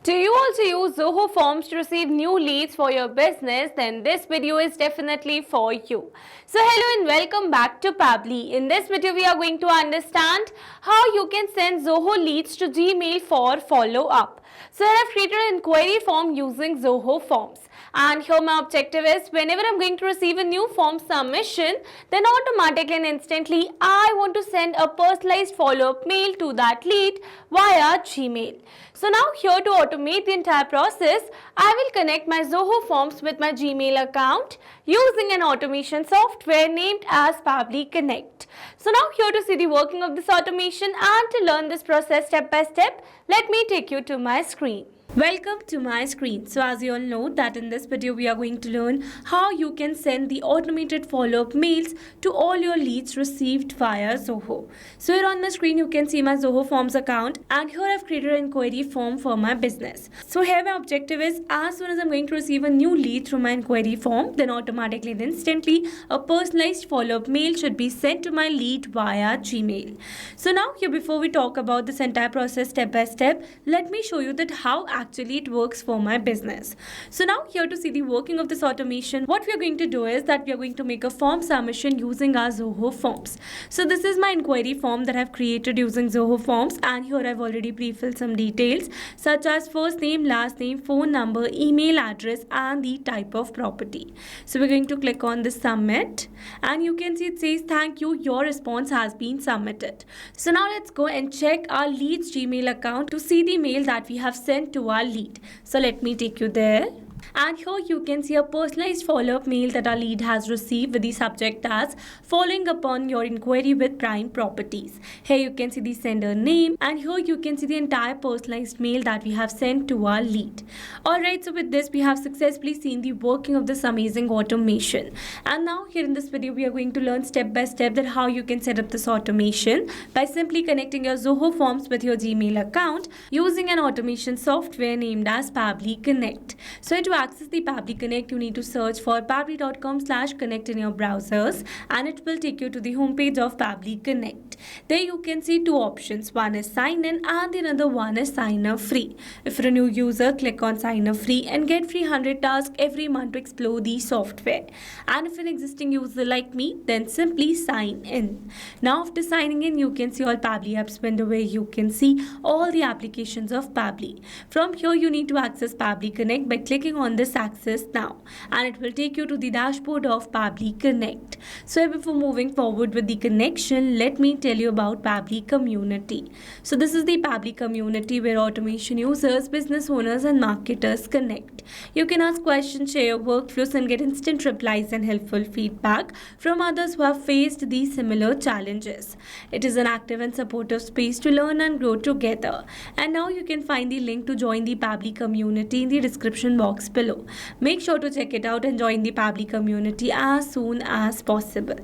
Do you also use Zoho Forms to receive new leads for your business? Then this video is definitely for you. So hello and welcome back to Pabbly. In this video we are going to understand how you can send Zoho leads to Gmail for follow-up. So I have created an inquiry form using Zoho Forms. And here my objective is whenever I'm going to receive a new form submission, then automatically and instantly I want to send a personalized follow-up mail to that lead via Gmail. So now here to automate the entire process, I will connect my Zoho Forms with my Gmail account using an automation software named as Pabbly Connect. So now here to see the working of this automation and to learn this process step by step, let me take you to my screen. Welcome to my screen. So as you all know that in this video we are going to learn how you can send the automated follow-up mails to all your leads received via Zoho. So here on my screen you can see my Zoho Forms account, and here I've created an inquiry form for my business. So here my objective is as soon as I'm going to receive a new lead through my inquiry form, then automatically and instantly a personalized follow-up mail should be sent to my lead via Gmail. So now here before we talk about this entire process step by step, let me show you that how actually it works for my business. So now here to see the working of this automation, what we are going to do is that we are going to make a form submission using our Zoho Forms. So this is my inquiry form that I've created using Zoho Forms, and here I've already pre-filled some details such as first name, last name, phone number, email address and the type of property. So we're going to click on the submit, and you can see it says thank you, your response has been submitted. So now let's go and check our leads Gmail account to see the mail that we have sent to our lead. So let me take you there. And here you can see a personalized follow-up mail that our lead has received with the subject as following upon your inquiry with prime properties. Here you can see the sender name, and here you can see the entire personalized mail that we have sent to our lead. Alright, so with this we have successfully seen the working of this amazing automation. And now here in this video we are going to learn step by step that how you can set up this automation by simply connecting your Zoho Forms with your Gmail account using an automation software named as Pabbly Connect. So to access the Pabbly Connect, you need to search for pabbly.com/connect in your browsers, and it will take you to the homepage of Pabbly Connect. There you can see two options. One is sign in and the another one is sign up free. If you're a new user, click on sign up free and get free 100 tasks every month to explore the software. And if an existing user like me, then simply sign in. Now after signing in, you can see all Pabbly apps window where you can see all the applications of Pabbly. From here, you need to access Pabbly Connect by clicking on this access now, and it will take you to the dashboard of Pabbly Connect. So before moving forward with the connection, let me tell you about Pabbly Community. So this is the Pabbly Community where automation users, business owners and marketers connect. You can ask questions, share your workflows and get instant replies and helpful feedback from others who have faced these similar challenges. It is an active and supportive space to learn and grow together. And now you can find the link to join the Pabbly Community in the description box below. Make sure to check it out and join the Pabbly Community as soon as possible.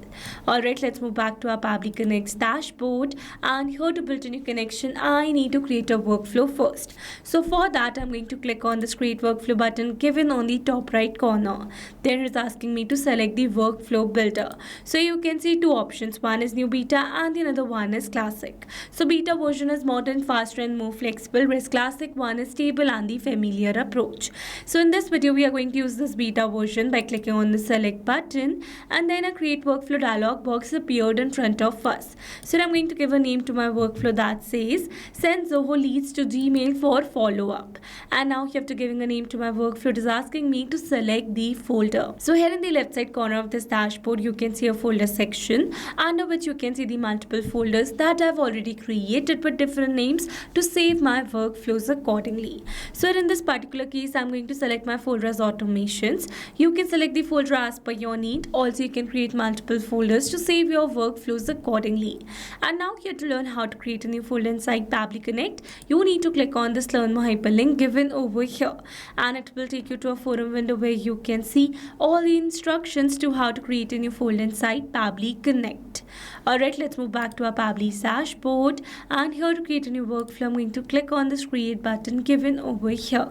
Alright, let's move back to our Pabbly Connect's dashboard, and here to build a new connection, I need to create a workflow first. So for that, I'm going to click on this create workflow button given on the top right corner. There it's asking me to select the workflow builder. So you can see two options. One is new beta and the another one is classic. So beta version is modern, faster and more flexible, whereas classic one is stable and the familiar approach. So in this video we are going to use this beta version by clicking on the select button, and then a create workflow dialog box appeared in front of us. So I'm going to give a name to my workflow that says send Zoho leads to Gmail for follow-up. And now here after giving a name to my workflow, it is asking me to select the folder. So here in the left side corner of this dashboard you can see a folder section under which you can see the multiple folders that I've already created with different names to save my workflows accordingly. So in this particular case I'm going to select my folder as automations. You can select the folder as per your need. Also you can create multiple folders to save your workflows accordingly. And now here to learn how to create a new folder inside Pabbly Connect, you need to click on this learn more hyperlink given over here, and it will take you to a forum window where you can see all the instructions to how to create a new folder inside Pabbly Connect. Alright, let's move back to our Pabbly dashboard, and here to create a new workflow I'm going to click on this create button given over here.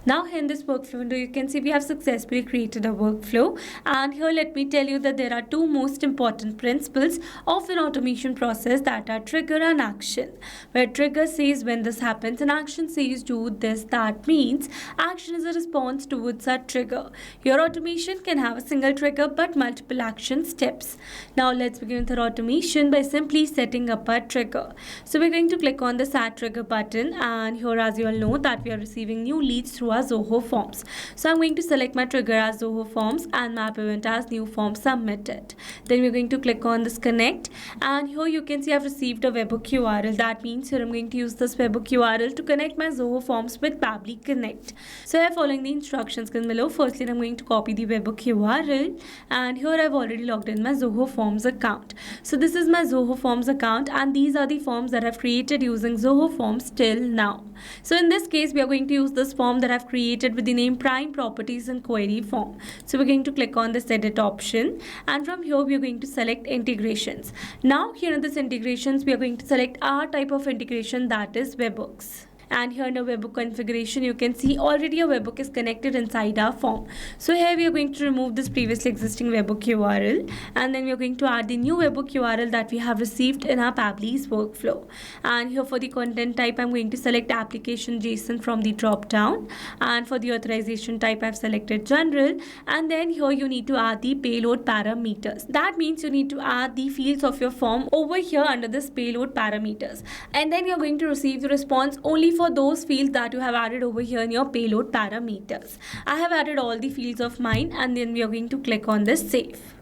Now here in this workflow window, you can see we have successfully created a workflow, and here let me tell you that there are two most important principles of an automation process, that are trigger and action. Where trigger says when this happens and action says do this, that means action is a response towards that trigger. Your automation can have a single trigger but multiple action steps. Now let's begin with our automation by simply setting up a trigger. So we're going to click on the add trigger button, and here as you all know that we are receiving new leads through our Zoho forms. So I'm going to select my trigger as Zoho forms and map event as new form submitted. Then we're going to click on this connect, and here you can see I've received a webhook URL. That means here I'm going to use this webhook URL to connect my Zoho forms with Pabbly Connect. So here following the instructions given below, firstly I'm going to copy the webhook URL, and here I've already logged in my Zoho forms account. So this is my Zoho forms account, and these are the forms that I've created using Zoho forms till now. So in this case we are going to use this form that I've created with the name Prime Properties and Query Form. So we're going to click on this edit option, and from here we are going to select integrations. Now here in this integrations we are going to select our type of integration, that is webhooks. And here under webhook configuration you can see already a webhook is connected inside our form. So here we are going to remove this previously existing webhook URL, and then we are going to add the new webhook URL that we have received in our Pabbly's workflow. And here for the content type I'm going to select application JSON from the drop down, and for the authorization type I've selected general, and then here you need to add the payload parameters. That means you need to add the fields of your form over here under this payload parameters, and then you're going to receive the response only for those fields that you have added over here in your payload parameters. I have added all the fields of mine, and then we are going to click on this save.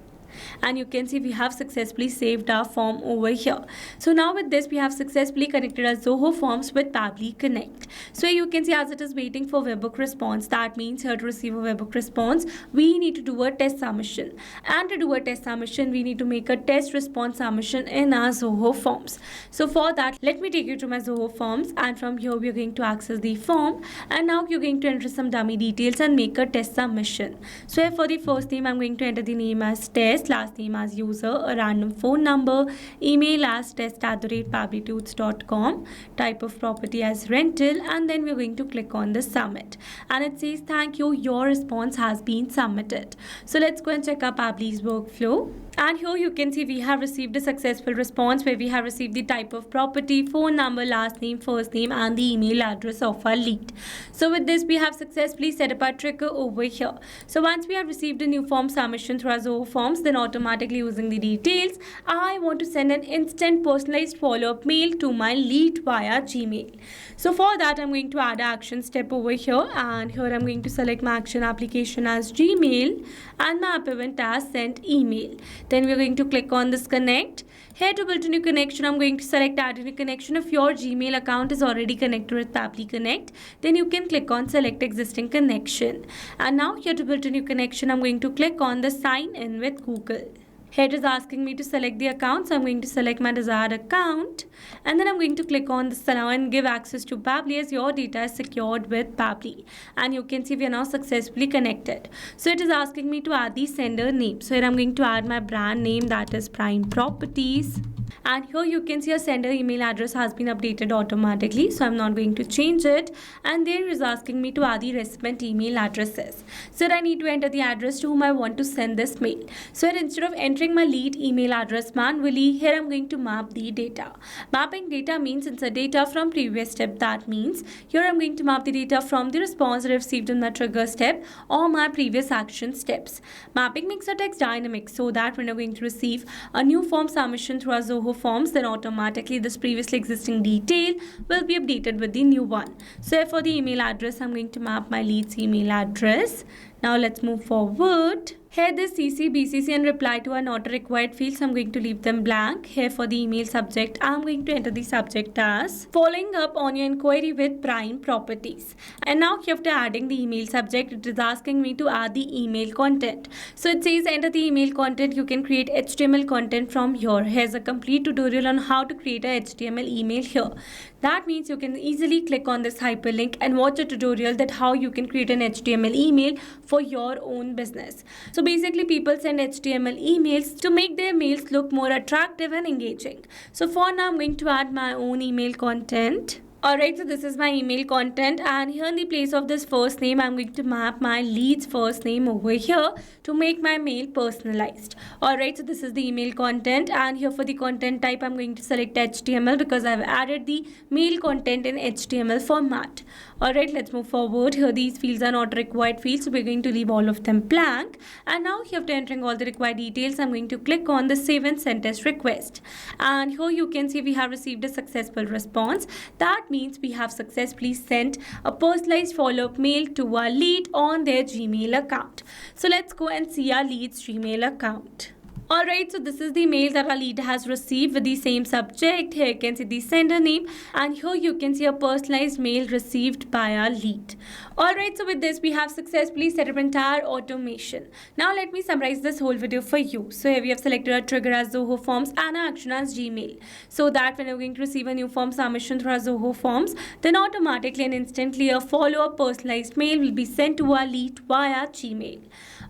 And you can see we have successfully saved our form over here. So now with this we have successfully connected our Zoho forms with Pabbly Connect. So you can see as it is waiting for webhook response, that means here to receive a webhook response we need to do a test submission, and to do a test submission we need to make a test response submission in our Zoho forms. So for that let me take you to my Zoho forms, and from here we are going to access the form, and now you're going to enter some dummy details and make a test submission. So here for the first name I'm going to enter the name as test, last name as user, a random phone number, email as test@pabblytudes.com, type of property as rental, and then we're going to click on the submit, and it says thank you, your response has been submitted. So let's go and check our Pabbly's workflow. And here you can see we have received a successful response where we have received the type of property, phone number, last name, first name, and the email address of our lead. So with this we have successfully set up our trigger over here. So once we have received a new form submission through our Zoho forms, then automatically using the details I want to send an instant personalized follow-up mail to my lead via Gmail. So for that I'm going to add an action step over here, and here I'm going to select my action application as Gmail and my app event as sent email. Then we're going to click on this connect. Here to build a new connection I'm going to select add a new connection. If your Gmail account is already connected with Pabbly Connect, then you can click on select existing connection. And now here to build a new connection I'm going to click on the sign in with Google. Here it is asking me to select the account, so I'm going to select my desired account, and then I'm going to click on this allow and give access to Pabbly as your data is secured with Pabbly. And you can see we are now successfully connected. So it is asking me to add the sender name. So here I'm going to add my brand name, that is Prime Properties. And here you can see a sender email address has been updated automatically, so I'm not going to change it. And there is asking me to add the recipient email addresses. So I need to enter the address to whom I want to send this mail. So here instead of entering my lead email address manually, here I'm going to map the data. Mapping data means insert data from previous step. That means here I'm going to map the data from the response I received in my trigger step or my previous action steps. Mapping makes our text dynamic so that when you're going to receive a new form submission through our Zoho forms, then automatically this previously existing detail will be updated with the new one. So for the email address, I'm going to map my lead's email address. Now let's move forward. Here this CC, BCC and reply to are not required fields. I'm going to leave them blank. Here for the email subject, I'm going to enter the subject as following up on your inquiry with Prime Properties. And now after adding the email subject, it is asking me to add the email content. So it says enter the email content. You can create HTML content from here. Here's a complete tutorial on how to create a HTML email here. That means you can easily click on this hyperlink and watch a tutorial that how you can create an HTML email for your own business. So basically people send HTML emails to make their mails look more attractive and engaging. So for now I'm going to add my own email content. Alright, so this is my email content, and here in the place of this first name, I'm going to map my lead's first name over here to make my mail personalized. Alright, so this is the email content, and here for the content type, I'm going to select HTML because I've added the mail content in HTML format. Alright, let's move forward. Here these fields are not required fields, so we're going to leave all of them blank. And now here after entering all the required details, I'm going to click on the save and send test request. And here you can see we have received a successful response. That means we have successfully sent a personalized follow-up mail to our lead on their Gmail account. So let's go and see our lead's Gmail account. Alright, so this is the mail that our lead has received with the same subject. Here you can see the sender name, and here you can see a personalized mail received by our lead. Alright, so with this we have successfully set up entire automation. Now let me summarize this whole video for you. So here we have selected our trigger as Zoho Forms and our action as Gmail. So that when you're going to receive a new form submission through our Zoho Forms, then automatically and instantly a follow-up personalized mail will be sent to our lead via Gmail.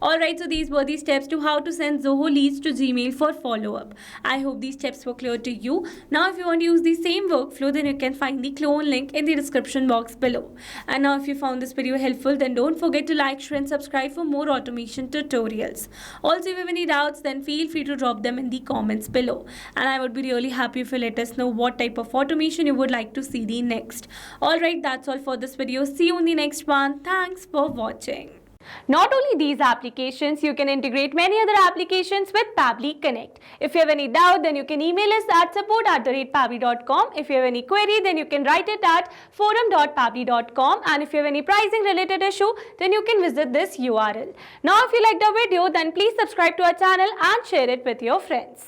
Alright, so these were the steps to how to send Zoho leads to Gmail for follow-up. I hope these steps were clear to you. Now if you want to use the same workflow, then you can find the clone link in the description box below. And now if you found this video helpful, then don't forget to like, share and subscribe for more automation tutorials. Also, if you have any doubts, then feel free to drop them in the comments below. And I would be really happy if you let us know what type of automation you would like to see the next. Alright, that's all for this video. See you in the next one. Thanks for watching. Not only these applications, you can integrate many other applications with Pabbly Connect. If you have any doubt, then you can email us at support@pabbly.com. If you have any query, then you can write it at forum.pabbly.com. And if you have any pricing related issue, then you can visit this URL. Now, if you liked our video, then please subscribe to our channel and share it with your friends.